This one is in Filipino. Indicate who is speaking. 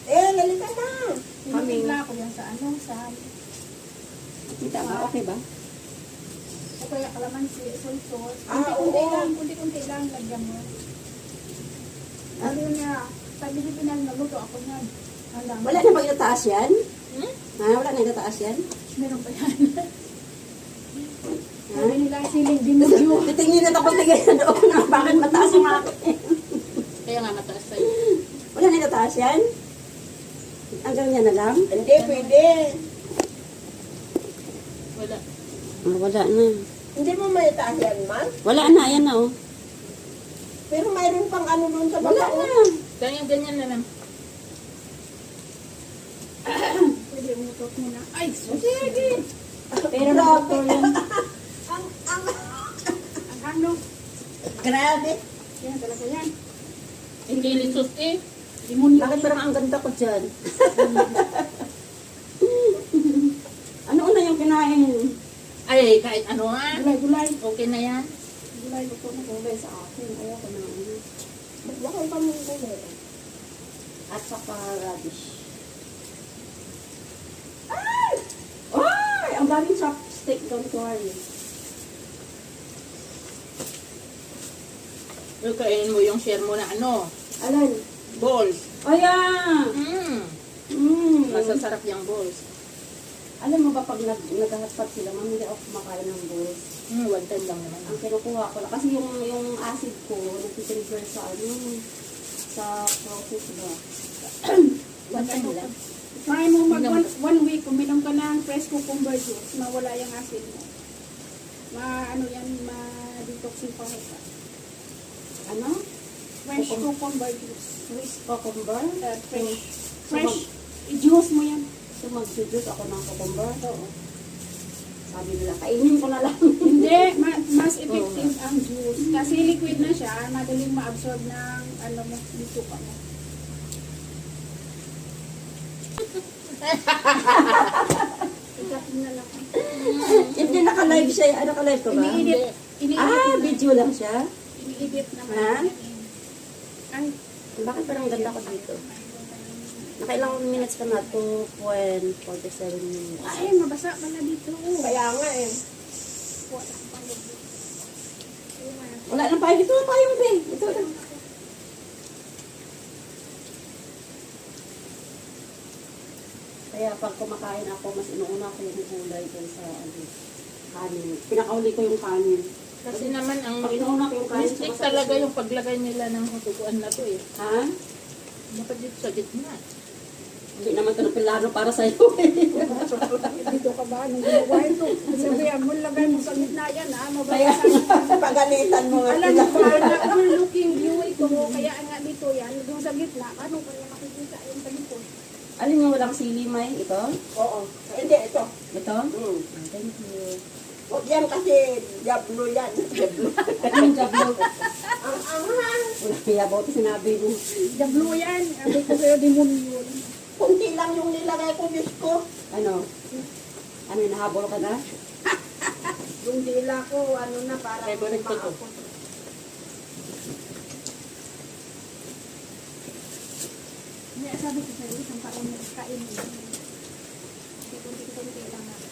Speaker 1: Lalita na.
Speaker 2: Hinihigla ko yan sa ano, sa...
Speaker 3: Kita ba? Okay ba?
Speaker 2: O kaya kalamansi, soy sauce.
Speaker 1: Oo.
Speaker 2: Kunti-kunti lang, lagyan mo. Sabi niya, sabi niya pinagnaluto ako niyan. Alam.
Speaker 3: Wala na ba itataas yan?
Speaker 2: Hmm?
Speaker 3: Ha? Wala na itataas yan?
Speaker 2: Meron pa yan.
Speaker 3: Ha?
Speaker 2: Sabi nila siling binugyo.
Speaker 3: Titingin na ako tigay na doon na bakit mataas yung akin.
Speaker 4: Kaya nga mataas sa'yo.
Speaker 3: Wala na itataas yan? Hanggang yan na lang?
Speaker 1: Hindi, pwede.
Speaker 4: Wala.
Speaker 3: Wala na.
Speaker 1: Hindi mo may taas yan, man.
Speaker 3: Wala na, ayan na oh.
Speaker 1: Pero mayroon pang ano doon sa
Speaker 3: Wala
Speaker 1: baba.
Speaker 3: na.
Speaker 4: Ganyan na lang.
Speaker 2: Pwede umutot mo na. Ay, sus.
Speaker 1: Sige.
Speaker 3: Pero na-doctor yan.
Speaker 1: Ang
Speaker 2: Ang ano.
Speaker 1: grabe.
Speaker 2: Yan talaga yan.
Speaker 4: Hindi lisos eh.
Speaker 2: Demonyo.
Speaker 3: Bakit parang ang ganda ko dyan? Ano una yung kinain?
Speaker 4: Ay, kahit ano nga.
Speaker 2: Gulay-gulay.
Speaker 4: Okay na yan.
Speaker 2: Gulay, luto na.
Speaker 3: Gulay sa akin. Ayaw ko na ano.
Speaker 1: Bakit pa mo ito?
Speaker 3: At saka radish. Ay! Ay! Ang daming chopstick. Don't worry.
Speaker 4: Yung kainin mo yung share mo na ano.
Speaker 3: Alan?
Speaker 4: Balls.
Speaker 3: Ayan!
Speaker 4: Masasarap yung balls.
Speaker 3: Alam mo ba pag naghahatpat sila, mamili ako kumakain ng balls.
Speaker 4: One time lang naman.
Speaker 3: Ang kinukuha ko lang. Kasi yung acid ko, nagtitrigger sa sa process ba?
Speaker 4: One time lang.
Speaker 2: Try mo mag one week, uminom ka ng fresh cucumber juice, mawala yung acid mo. Ano yan, ma-detoxify ka.
Speaker 3: Ano?
Speaker 2: Fresh cucumber juice.
Speaker 3: Swiss cucumber?
Speaker 2: Fresh. I-juice mo yan.
Speaker 3: So mag-juice ako ng cucumber? Oo. Sabi nila, kainin ko na lang.
Speaker 2: Hindi, mas effective ang juice. Kasi liquid na siya, madaling ma-absorb ng ano mo, dito ka mo. Ikapin na lang.
Speaker 3: Hindi naka-live siya. Naka-live ko ba?
Speaker 2: Ini-edit.
Speaker 3: Video lang siya?
Speaker 2: Ini-edit naman.
Speaker 3: Ha?
Speaker 2: Ay,
Speaker 3: Bakit parang ganda ko dito? Nakailang minutes ka na? 2.47 minutes.
Speaker 2: ay, mabasa pala dito.
Speaker 1: Kaya nga eh.
Speaker 2: Wala pang lubos.
Speaker 3: Wala nang payong. Ito ang payong, be. Ito lang. Kaya pag kumakain ako, mas inuuna ko yung gulay kaysa kanin. Pinakauli ko yung kanin.
Speaker 4: Kasi naman ang
Speaker 3: Pag inuuna ko yung kanin,
Speaker 4: mistake
Speaker 3: sumasakit
Speaker 4: talaga
Speaker 3: yun.
Speaker 4: yung paglagay nila ng hutukuan na to eh.
Speaker 3: Ha?
Speaker 4: Dapat dito sa gitna.
Speaker 3: Hindi naman ito na pilano para sa'yo eh.
Speaker 2: Dito ka ba? Nung ginawa ito. Sabihan mo, lagay mo sa gitna yan, ha?
Speaker 3: Kaya,
Speaker 2: Mabasa.
Speaker 1: Pagalitan mo nga
Speaker 2: Alam
Speaker 1: sila.
Speaker 2: mo ba, na overlooking view ito, kaya nga dito yan, doon sa gitna, ano pa niya makikita yung sa likod?
Speaker 3: alin yung walang sili, May? Ito?
Speaker 1: Oo. Hindi, ito.
Speaker 3: Ito?
Speaker 1: Mm.
Speaker 3: Thank you.
Speaker 1: Huwag yan kasi diablo yan.
Speaker 3: Ang jablo.
Speaker 1: Ang anghang.
Speaker 3: Wala kaya ba ito sinabi mo?
Speaker 2: Dablo yan, sabi ko sa'yo, demonyo.
Speaker 1: Kunti lang yung nilagay ko, Diyos ko.
Speaker 3: Ano? Ano, nahabol ka na?
Speaker 1: Yung dila ko, ano na, parang
Speaker 4: Favorite ko to.
Speaker 1: maapot.
Speaker 2: Sabi ko sa'yo, isang kain mo. Kunti-kunti lang natin.